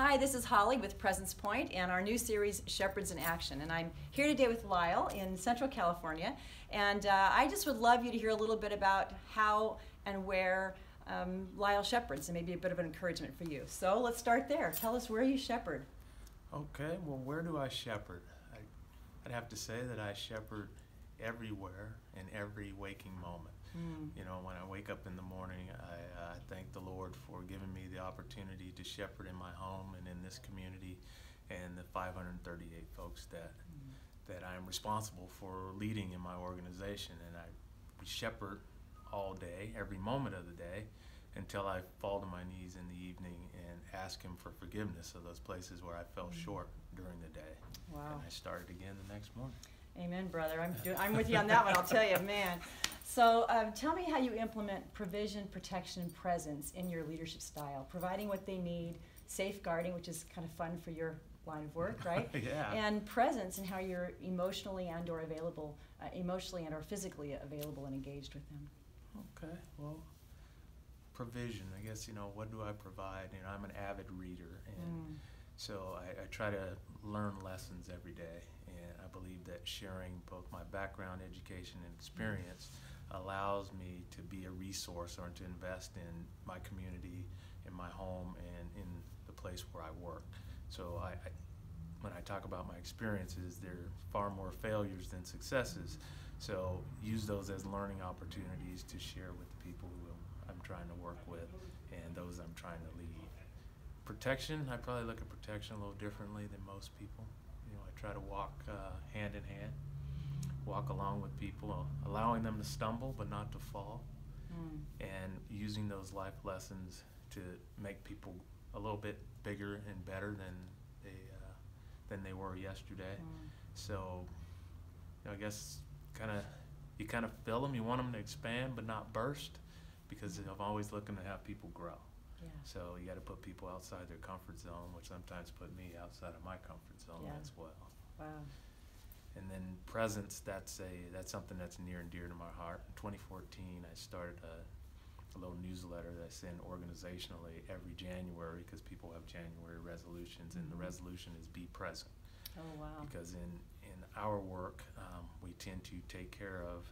Hi, this is Holly with Presence Point and our new series, Shepherds in Action. And I'm here today with Lyle in Central California. And I just would love you to hear a little bit about how and where Lyle shepherds, and maybe a bit of an encouragement for you. So let's start there. Tell us where you shepherd. Okay, well, where do I shepherd? I'd have to say that I shepherd everywhere in every waking moment. You know, when I wake up in the morning, I thank the Lord for giving me the opportunity to shepherd in my home and in this community and the 538 folks that I'm responsible for leading in my organization. And we shepherd all day, every moment of the day, until I fall to my knees in the evening and ask Him for forgiveness of those places where I fell short during the day. Wow. And I start again the next morning. Amen, brother. I'm with you on that one, I'll tell you, man. So tell me how you implement provision, protection, and presence in your leadership style, providing what they need, safeguarding, which is kind of fun for your line of work, right? Yeah. And presence, and how you're emotionally and or available, emotionally and or physically available and engaged with them. Okay, well, provision, I guess, you know, what do I provide? You know, I'm an avid reader, and so I try to learn lessons every day, and I believe that sharing both my background, education, and experience allows me to be a resource or to invest in my community, in my home, and in the place where I work. So when I talk about my experiences, they're far more failures than successes. So use those as learning opportunities to share with the people who I'm trying to work with and those I'm trying to lead. Protection, I probably look at protection a little differently than most people. You know, I try to walk hand in hand, walk along with people, allowing them to stumble but not to fall, and using those life lessons to make people a little bit bigger and better than they were yesterday. So, you know, I guess you kind of fill them. You want them to expand but not burst, because I'm always looking to have people grow. Yeah. So you got to put people outside their comfort zone, which sometimes put me outside of my comfort zone as well. Wow. And then presence, that's something that's near and dear to my heart. In 2014, I started a little newsletter that I send organizationally every January, because people have January resolutions, and the resolution is be present. Oh, wow. Because in our work, we tend to take care of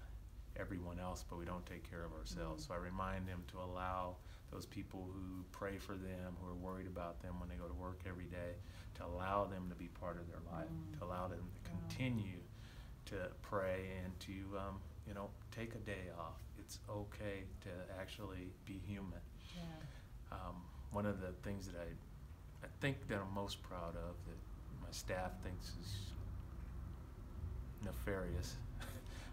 everyone else, but we don't take care of ourselves. So I remind them to allow those people who pray for them, who are worried about them when they go to work every day, to allow them to be part of their life, to allow them to continue to pray and to you know, take a day off. It's okay to actually be human. Yeah. One of the things that I think that I'm most proud of, that my staff thinks is nefarious,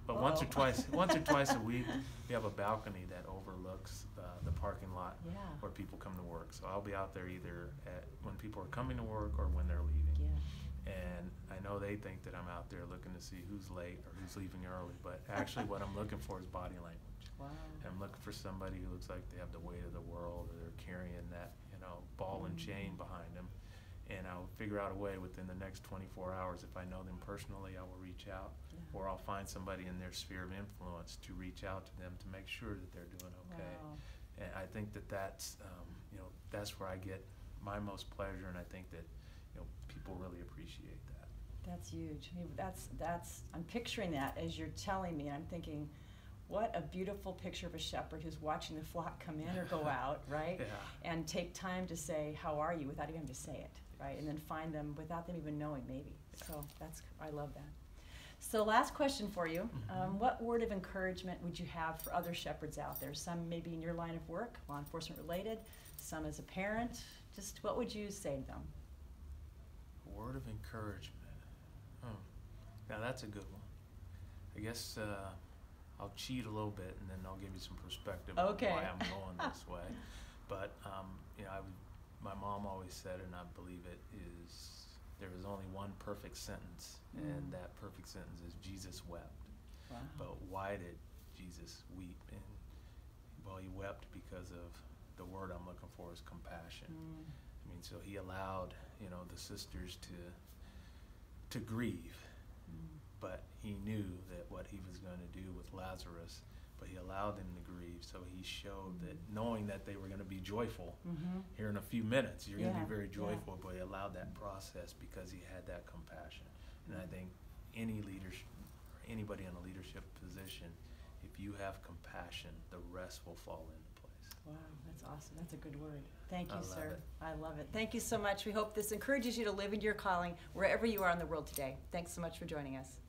but once or twice a week, we have a balcony that overlooks the parking lot where people come to work. So I'll be out there either when people are coming to work or when they're leaving. Yeah. And I know they think that I'm out there looking to see who's late or who's leaving early, but actually what I'm looking for is body language. Wow. And I'm looking for somebody who looks like they have the weight of the world, or they're carrying that, you know, ball and chain behind them. And I'll figure out a way within the next 24 hours, if I know them personally, I will reach out, or I'll find somebody in their sphere of influence to reach out to them to make sure that they're doing okay. Wow. And I think that that's, you know, that's where I get my most pleasure, and I think that, you know, people really appreciate that. That's huge. I mean, I'm picturing that as you're telling me, and I'm thinking, what a beautiful picture of a shepherd who's watching the flock come in or go out, right? Yeah. And take time to say, how are you, without even having to say it, right? And then find them without them even knowing, maybe. So I love that. So last question for you. What word of encouragement would you have for other shepherds out there? Some maybe in your line of work, law enforcement related, some as a parent. Just what would you say to them? A word of encouragement. Now that's a good one. I guess I'll cheat a little bit, and then I'll give you some perspective on why I'm going this way. But you know, my mom always said, and I believe it, is there is only one perfect sentence, and that perfect sentence is Jesus wept. Wow. But why did Jesus weep? And well, he wept because of the word I'm looking for is compassion. I mean, so he allowed, you know, the sisters to grieve. But he knew that what he was going to do with Lazarus but he allowed them to grieve. So he showed that, knowing that they were going to be joyful here in a few minutes, you're going to be very joyful, but he allowed that process because he had that compassion. And I think any leadership, anybody in a leadership position, if you have compassion, the rest will fall into place. Wow, that's awesome. That's a good word. Thank you, sir. It. I love it. Thank you so much. We hope this encourages you to live into your calling wherever you are in the world today. Thanks so much for joining us.